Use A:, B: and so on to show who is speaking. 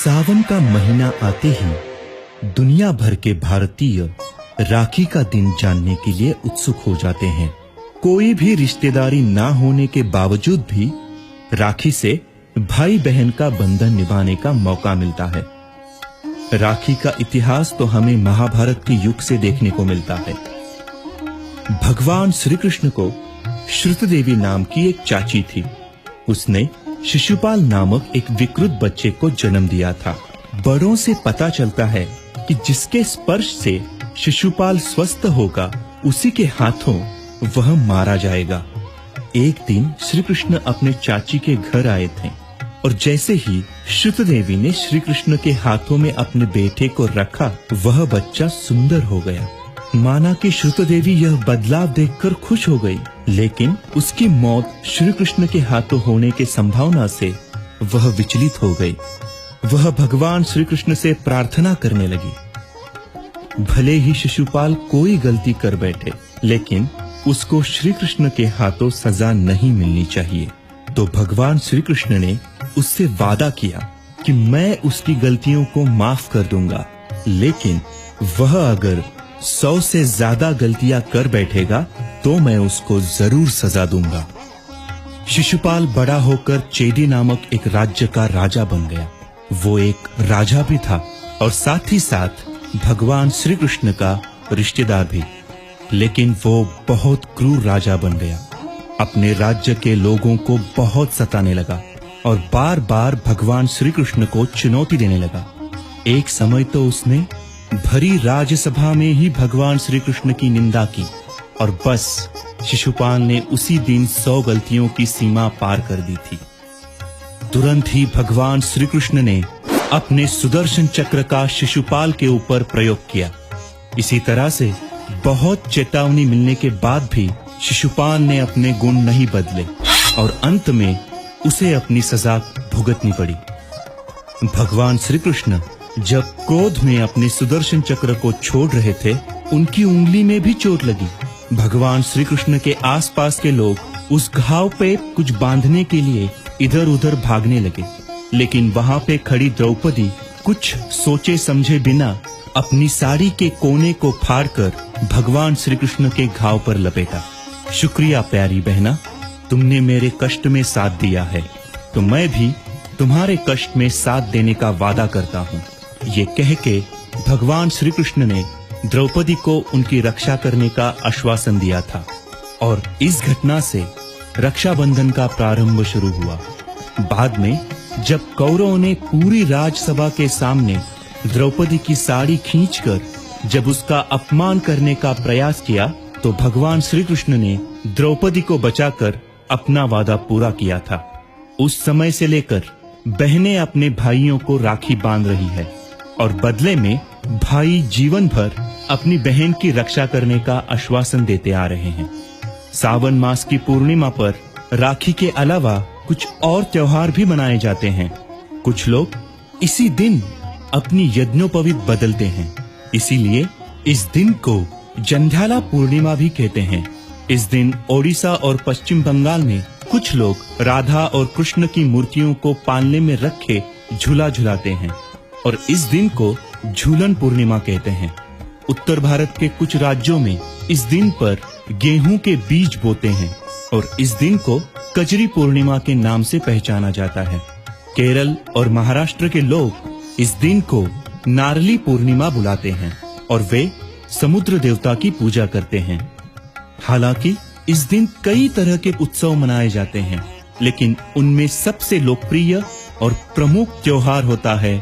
A: सावन का महीना आते ही दुनिया भर के भारतीय राखी का दिन जानने के लिए उत्सुक हो जाते हैं। कोई भी रिश्तेदारी ना होने के बावजूद भी राखी से भाई बहन का बंधन निभाने का मौका मिलता है। राखी का इतिहास तो हमें महाभारत के युग से देखने को मिलता है। भगवान श्री कृष्ण को श्रुतदेवी नाम की एक चाची थी। उसने शिशुपाल नामक एक विकृत बच्चे को जन्म दिया था। बड़ों से पता चलता है कि जिसके स्पर्श से शिशुपाल स्वस्थ होगा उसी के हाथों वह मारा जाएगा। एक दिन श्री कृष्ण अपने चाची के घर आए थे और जैसे ही श्रुतदेवी ने श्री कृष्ण के हाथों में अपने बेटे को रखा, वह बच्चा सुंदर हो गया। माना कि श्रुतदेवी यह बदलाव देखकर खुश हो गई, लेकिन उसकी मौत श्री कृष्ण के हाथों होने की संभावना से वह विचलित हो गई। वह भगवान श्री कृष्ण से प्रार्थना करने लगी। भले ही शिशुपाल कोई गलती कर बैठे, लेकिन उसको श्री कृष्ण के हाथों सजा नहीं मिलनी चाहिए। तो भगवान श्री कृष्ण ने उससे वादा किया कि मैं उसकी गलतियों को माफ कर दूंगा, लेकिन वह अगर 100 से ज्यादा गलतियां कर बैठेगा तो मैं उसको जरूर सजा दूंगा। शिशुपाल बड़ा होकर चेदी नामक एक राज्य का राजा बन गया। वो एक राजा भी था और साथ ही साथ भगवान श्री कृष्ण का रिश्तेदार भी। लेकिन वो बहुत क्रूर राजा बन गया। अपने राज्य के लोगों को बहुत सताने लगा और बार बार भगवान श्री कृष्ण को चुनौती देने लगा। एक समय तो उसने भरी राज्यसभा में ही भगवान श्री कृष्ण की निंदा की और बस शिशुपाल ने उसी दिन 100 गलतियों की सीमा पार कर दी थी। तुरंत ही भगवान श्री कृष्ण ने अपने सुदर्शन चक्र का शिशुपाल के ऊपर प्रयोग किया। इसी तरह से बहुत चेतावनी मिलने के बाद भी शिशुपाल ने अपने गुण नहीं बदले और अंत में उसे अपनी सजा भुगतनी पड़ी। भगवान श्री कृष्ण जब क्रोध में अपने सुदर्शन चक्र को छोड़ रहे थे, उनकी उंगली में भी चोट लगी। भगवान श्री कृष्ण के आसपास के लोग उस घाव पे कुछ बांधने के लिए इधर उधर भागने लगे, लेकिन वहां पे खड़ी द्रौपदी कुछ सोचे समझे बिना अपनी साड़ी के कोने को फाड़कर भगवान श्री कृष्ण के घाव पर लपेटा। शुक्रिया प्यारी बहना, तुमने मेरे कष्ट में साथ दिया है, तो मैं भी तुम्हारे कष्ट में साथ देने का वादा करता हूँ। ये कह के भगवान श्री कृष्ण ने द्रौपदी को उनकी रक्षा करने का आश्वासन दिया था और इस घटना से रक्षाबंधन का प्रारंभ शुरू हुआ। बाद में जब कौरवों ने पूरी राजसभा के सामने द्रौपदी की साड़ी खींचकर जब उसका अपमान करने का प्रयास किया, तो भगवान श्री कृष्ण ने द्रौपदी को बचाकर अपना वादा पूरा किया था। उस समय से लेकर बहनें अपने भाइयों को राखी बांध रही है और बदले में भाई जीवन भर अपनी बहन की रक्षा करने का आश्वासन देते आ रहे हैं। सावन मास की पूर्णिमा पर राखी के अलावा कुछ और त्योहार भी मनाए जाते हैं। कुछ लोग इसी दिन अपनी यज्ञोपवीत बदलते हैं, इसीलिए इस दिन को जंध्याला पूर्णिमा भी कहते हैं। इस दिन ओडिशा और पश्चिम बंगाल में कुछ लोग राधा और कृष्ण की मूर्तियों को पालने में रखे झूला झुलाते हैं और इस दिन को झूलन पूर्णिमा कहते हैं। उत्तर भारत के कुछ राज्यों में इस दिन पर गेहूं के बीज बोते हैं और इस दिन को कजरी पूर्णिमा के नाम से पहचाना जाता है। केरल और महाराष्ट्र के लोग इस दिन को नारली पूर्णिमा बुलाते हैं और वे समुद्र देवता की पूजा करते हैं। हालांकि इस दिन कई तरह के उत्सव मनाए जाते हैं, लेकिन उनमें सबसे लोकप्रिय और प्रमुख त्योहार होता है